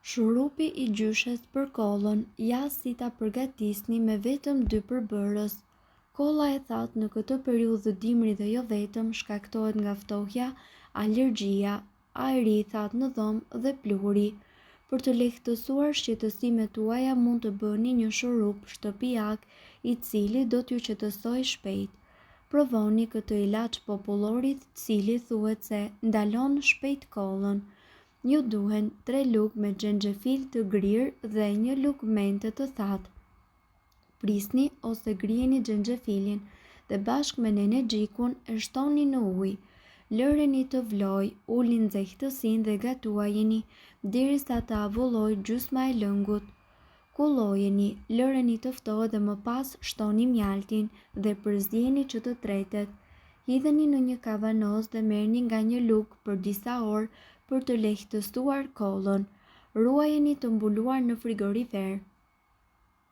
Shurupi i gjyshes për kollën, ja si ta përgatisni me vetëm 2 përbërës. Kolla e thatë në këtë periudhë dimri dhe jo vetëm shkaktohet nga ftohja, alergjia, ajri i thatë në dhomë dhe pluri. Për të lehtësuar shqetësimet tuaja mund të bëni një shurup shtëpiak i cili do t'ju qetësoj shpejt. Provoni këtë ilaç popullorit cili thuhet se ndalon shpejt kollën. Ju duhen 3 lugë me xhenxhefil të grirë dhe 1 lugë mente të thatë. Prisni ose grijeni xhenxhefilin dhe bashkë me nenegjikun e shtoni në ujë. Lëreni të vlojë, ulni nxehtësinë dhe gatuajeni derisa të avullojë gjysma e lëngut. Kullojeni, lëreni të ftohet dhe më pas shtoni mjaltin dhe përzjeni që të tretet. Hidheni në një kavanoz dhe merrni nga 1 lugë për disa orë për të lehtësuar kollën. Ruajeni të mbuluar në frigorifer.